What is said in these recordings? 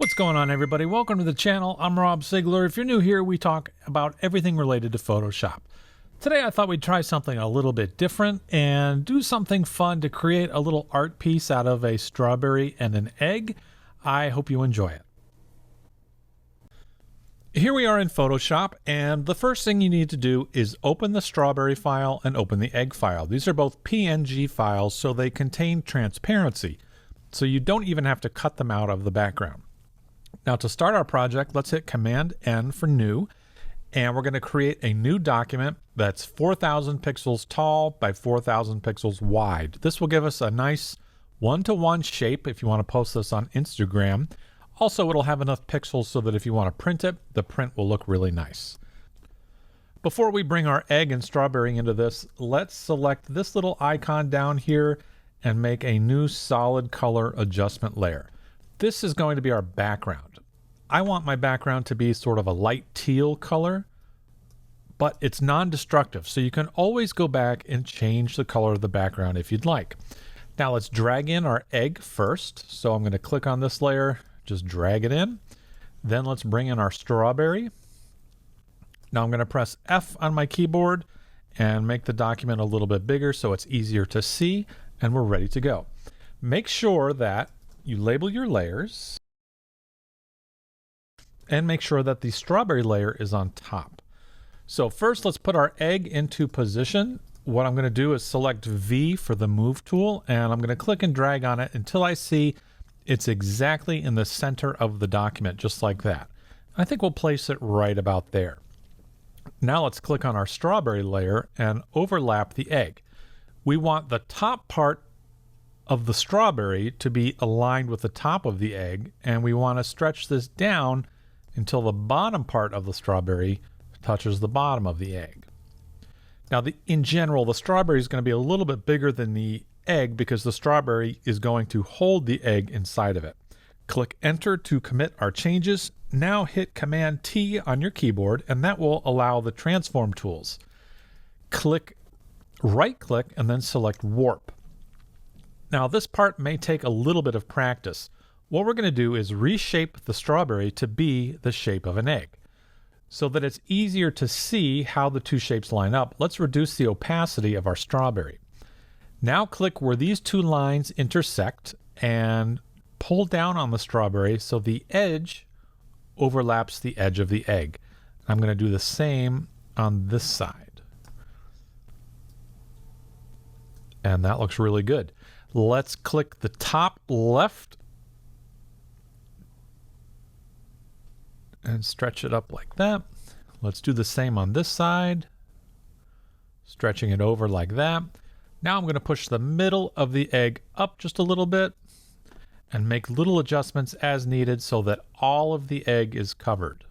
What's going on, everybody? Welcome to the channel. I'm Rob Sigler. If you're new here, we talk about everything related to Photoshop. Today I thought we'd try something a little bit different and do something fun to create a little art piece out of a strawberry and an egg. I hope you enjoy it. Here we are in Photoshop, and the first thing you need to do is open the strawberry file and open the egg file. These are both PNG files, so they contain transparency, so you don't even have to cut them out of the background. Now, to start our project, let's hit Command N for new, and we're going to create a new document that's 4,000 pixels tall by 4,000 pixels wide. This will give us a nice one-to-one shape if you want to post this on Instagram. Also, it'll have enough pixels so that if you want to print it, the print will look really nice. Before we bring our egg and strawberry into this, let's select this little icon down here and make a new solid color adjustment layer. This is going to be our background. I want my background to be sort of a light teal color, but it's non-destructive, so you can always go back and change the color of the background if you'd like. Now let's drag in our egg first. So I'm going to click on this layer, just drag it in. Then let's bring in our strawberry. Now I'm going to press F on my keyboard and make the document a little bit bigger so it's easier to see, and we're ready to go. Make sure that you label your layers and make sure that the strawberry layer is on top. So first, let's put our egg into position. What I'm going to do is select V for the move tool, and I'm going to click and drag on it until I see it's exactly in the center of the document, just like that. I think we'll place it right about there. Now let's click on our strawberry layer and overlap the egg. We want the top part of the strawberry to be aligned with the top of the egg, and we want to stretch this down until the bottom part of the strawberry touches the bottom of the egg. Now, in general, the strawberry is going to be a little bit bigger than the egg because the strawberry is going to hold the egg inside of it. Click Enter to commit our changes. Now hit Command T on your keyboard, and that will allow the transform tools. Right-click and then select Warp. Now, this part may take a little bit of practice. What we're going to do is reshape the strawberry to be the shape of an egg. So that it's easier to see how the two shapes line up, let's reduce the opacity of our strawberry. Now click where these two lines intersect and pull down on the strawberry so the edge overlaps the edge of the egg. I'm going to do the same on this side. And that looks really good. Let's click the top left and stretch it up like that. Let's do the same on this side, stretching it over like that. Now I'm going to push the middle of the egg up just a little bit and make little adjustments as needed so that all of the egg is covered.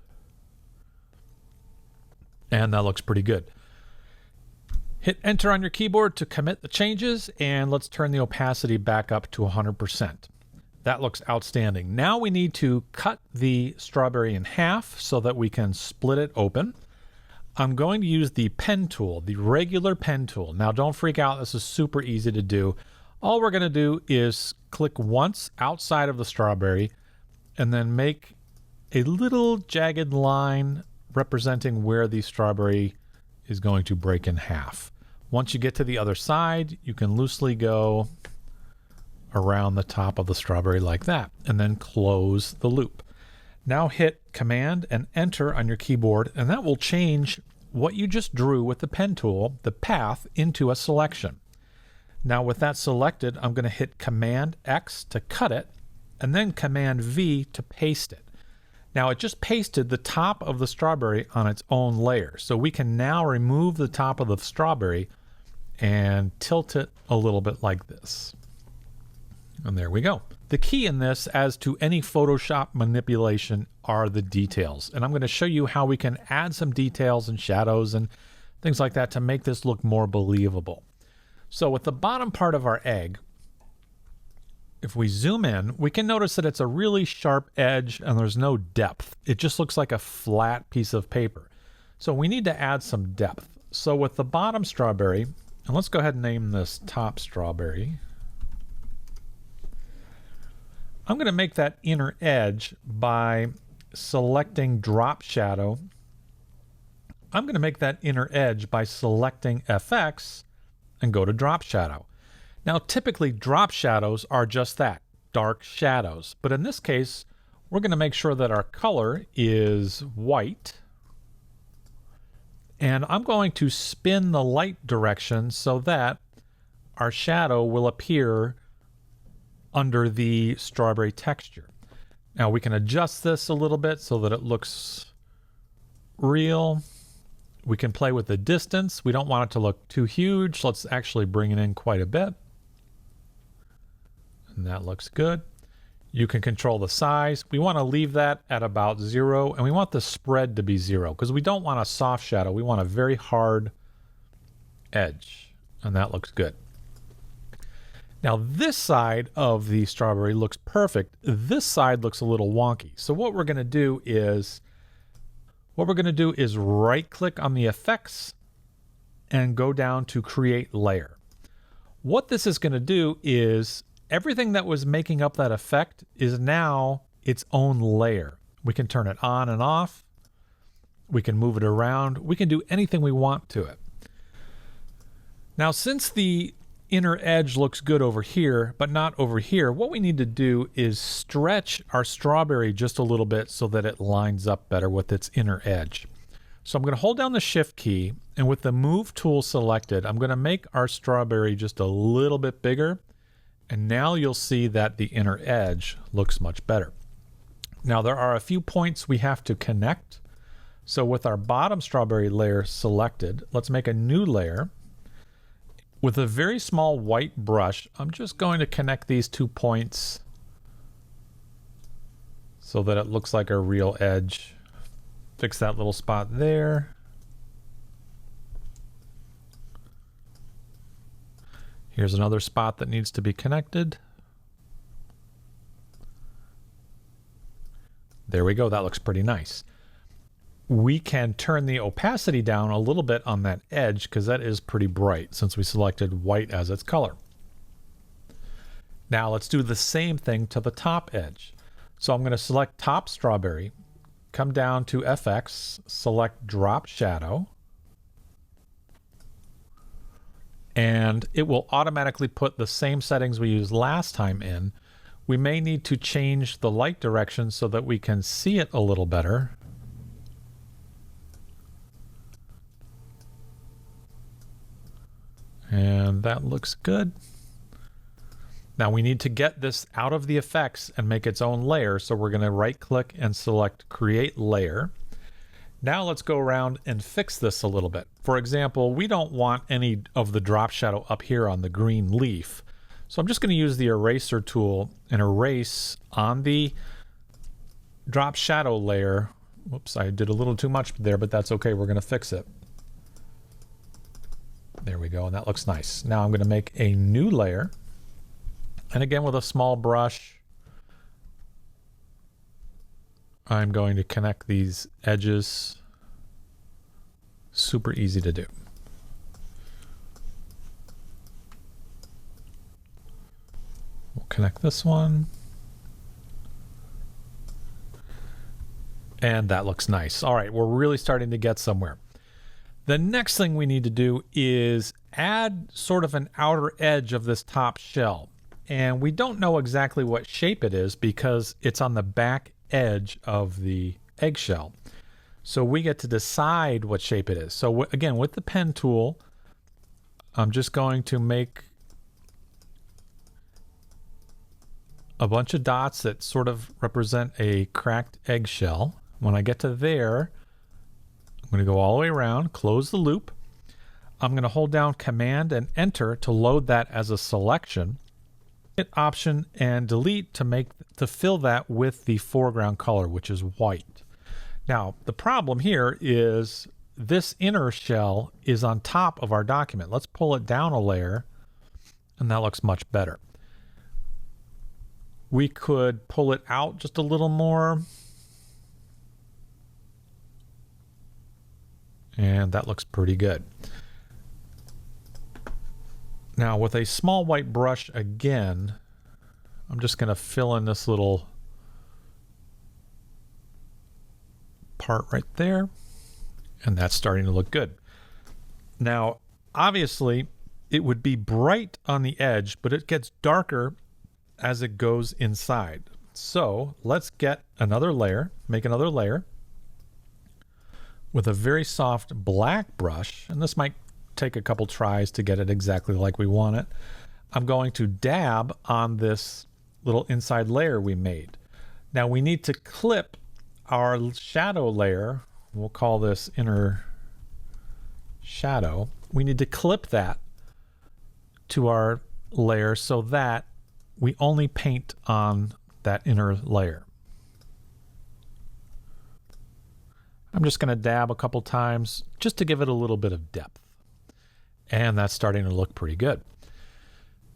And that looks pretty good. Hit Enter on your keyboard to commit the changes, and let's turn the opacity back up to 100%. That looks outstanding. Now we need to cut the strawberry in half so that we can split it open. I'm going to use the pen tool, the regular pen tool. Now don't freak out, this is super easy to do. All we're going to do is click once outside of the strawberry and then make a little jagged line representing where the strawberry is going to break in half. Once you get to the other side, you can loosely go around the top of the strawberry like that, and then close the loop. Now hit Command and Enter on your keyboard, and that will change what you just drew with the pen tool, the path, into a selection. Now with that selected, I'm going to hit Command X to cut it, and then Command V to paste it. Now it just pasted the top of the strawberry on its own layer. So we can now remove the top of the strawberry and tilt it a little bit like this. And there we go. The key in this, as to any Photoshop manipulation, are the details. And I'm going to show you how we can add some details and shadows and things like that to make this look more believable. So with the bottom part of our egg, if we zoom in, we can notice that it's a really sharp edge and there's no depth. It just looks like a flat piece of paper. So we need to add some depth. So with the bottom strawberry, and let's go ahead and name this top strawberry. I'm going to make that inner edge by selecting drop shadow. I'm going to make that inner edge by selecting FX and go to drop shadow. Now, typically drop shadows are just that, dark shadows. But in this case, we're going to make sure that our color is white. And I'm going to spin the light direction so that our shadow will appear under the strawberry texture. Now we can adjust this a little bit so that it looks real. We can play with the distance. We don't want it to look too huge. Let's actually bring it in quite a bit. And that looks good. You can control the size. We want to leave that at about 0, and we want the spread to be 0 because we don't want a soft shadow. We want a very hard edge, and that looks good. Now this side of the strawberry looks perfect. This side looks a little wonky. So what we're going to do is right click on the effects and go down to create layer. What this is going to do is everything that was making up that effect is now its own layer. We can turn it on and off. We can move it around. We can do anything we want to it. Now, since the inner edge looks good over here, but not over here, what we need to do is stretch our strawberry just a little bit so that it lines up better with its inner edge. So I'm going to hold down the Shift key, and with the Move tool selected, I'm going to make our strawberry just a little bit bigger. And now you'll see that the inner edge looks much better. Now there are a few points we have to connect. So with our bottom strawberry layer selected, let's make a new layer. With a very small white brush, I'm just going to connect these 2 points so that it looks like a real edge. Fix that little spot there. Here's another spot that needs to be connected. There we go. That looks pretty nice. We can turn the opacity down a little bit on that edge because that is pretty bright since we selected white as its color. Now let's do the same thing to the top edge. So I'm going to select top strawberry, come down to FX, select drop shadow, and it will automatically put the same settings we used last time in. We may need to change the light direction so that we can see it a little better. And that looks good. Now we need to get this out of the effects and make its own layer. So we're going to right click and select create layer. Now let's go around and fix this a little bit. For example, we don't want any of the drop shadow up here on the green leaf. So I'm just going to use the eraser tool and erase on the drop shadow layer. Whoops, I did a little too much there, but that's okay. We're going to fix it. There we go, and that looks nice. Now I'm going to make a new layer. And again, with a small brush, I'm going to connect these edges. Super easy to do. We'll connect this one. And that looks nice. All right, we're really starting to get somewhere. The next thing we need to do is add sort of an outer edge of this top shell. And we don't know exactly what shape it is because it's on the back edge of the eggshell. So we get to decide what shape it is. So again, with the pen tool, I'm just going to make a bunch of dots that sort of represent a cracked eggshell. When I get to there, I'm going to go all the way around, close the loop. I'm going to hold down Command and Enter to load that as a selection. Hit Option and Delete to fill that with the foreground color, which is white. Now, the problem here is this inner shell is on top of our document. Let's pull it down a layer, and that looks much better. We could pull it out just a little more. And that looks pretty good. Now with a small white brush again, I'm just going to fill in this little part right there, and that's starting to look good. Now, obviously, it would be bright on the edge, but it gets darker as it goes inside. So let's get another layer, make another layer with a very soft black brush, and this might take a couple tries to get it exactly like we want it. I'm going to dab on this little inside layer we made. Now we need to clip our shadow layer. We'll call this inner shadow. We need to clip that to our layer so that we only paint on that inner layer. I'm just going to dab a couple times just to give it a little bit of depth. And that's starting to look pretty good.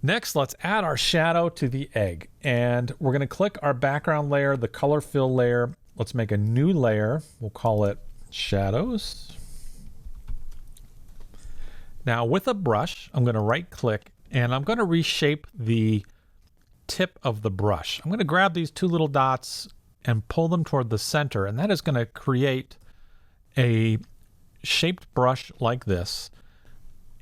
Next, let's add our shadow to the egg. And we're going to click our background layer, the color fill layer. Let's make a new layer. We'll call it shadows. Now with a brush, I'm going to right click and I'm going to reshape the tip of the brush. I'm going to grab these two little dots and pull them toward the center, and that is going to create a shaped brush like this.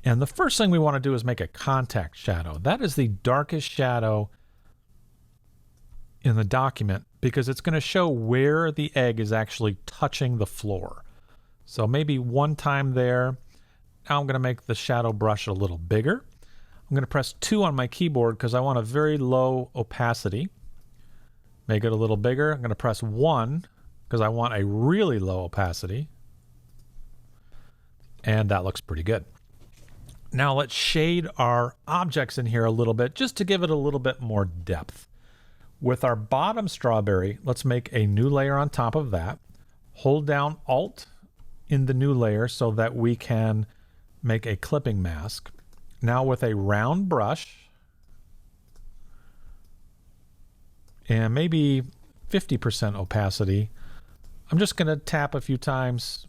And the first thing we want to do is make a contact shadow. That is the darkest shadow in the document because it's going to show where the egg is actually touching the floor. So maybe one time there. Now I'm going to make the shadow brush a little bigger. I'm going to press 2 on my keyboard because I want a very low opacity. Make it a little bigger. I'm going to press 1 because I want a really low opacity. And that looks pretty good. Now let's shade our objects in here a little bit just to give it a little bit more depth. With our bottom strawberry, let's make a new layer on top of that. Hold down Alt in the new layer so that we can make a clipping mask. Now with a round brush and maybe 50% opacity, I'm just going to tap a few times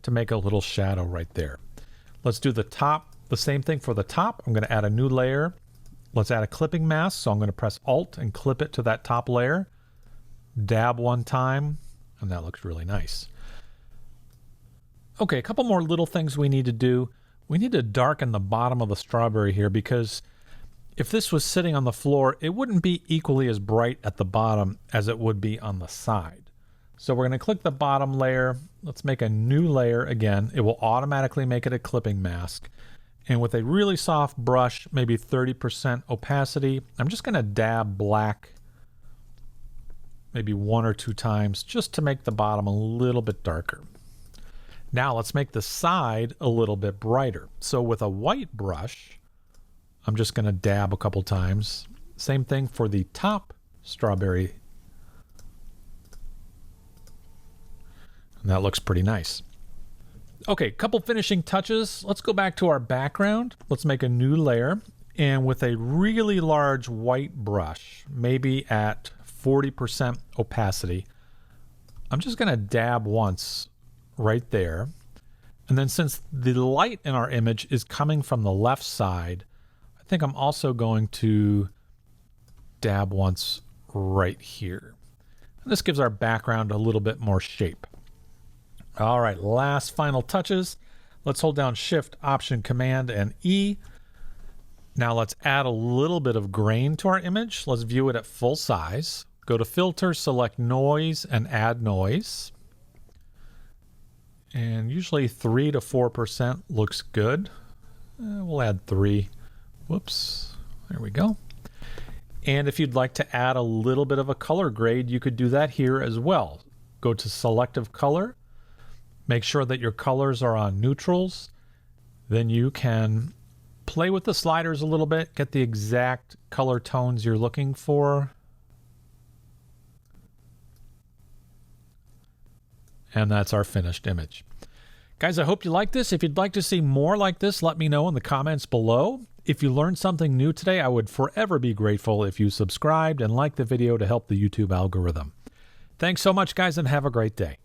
to make a little shadow right there. Let's do the top, the same thing for the top. I'm going to add a new layer. Let's add a clipping mask. So I'm going to press Alt and clip it to that top layer. Dab one time, and that looks really nice. Okay, a couple more little things we need to do. We need to darken the bottom of the strawberry here because if this was sitting on the floor, it wouldn't be equally as bright at the bottom as it would be on the side. So we're going to click the bottom layer. Let's make a new layer again. It will automatically make it a clipping mask. And with a really soft brush, maybe 30% opacity, I'm just going to dab black maybe 1 or 2 times just to make the bottom a little bit darker. Now let's make the side a little bit brighter. So with a white brush, I'm just going to dab a couple times. Same thing for the top strawberry. And that looks pretty nice. Okay, couple finishing touches. Let's go back to our background. Let's make a new layer. And with a really large white brush, maybe at 40% opacity, I'm just going to dab once right there. And then since the light in our image is coming from the left side, I think I'm also going to dab once right here. And this gives our background a little bit more shape. All right, last final touches. Let's hold down Shift, Option, Command, and E. Now let's add a little bit of grain to our image. Let's view it at full size. Go to Filter, select Noise, and add noise. And usually 3 to 4% looks good. We'll add 3. Whoops, there we go. And if you'd like to add a little bit of a color grade, you could do that here as well. Go to Selective Color. Make sure that your colors are on neutrals. Then you can play with the sliders a little bit, get the exact color tones you're looking for. And that's our finished image. Guys, I hope you like this. If you'd like to see more like this, let me know in the comments below. If you learned something new today, I would forever be grateful if you subscribed and liked the video to help the YouTube algorithm. Thanks so much, guys, and have a great day.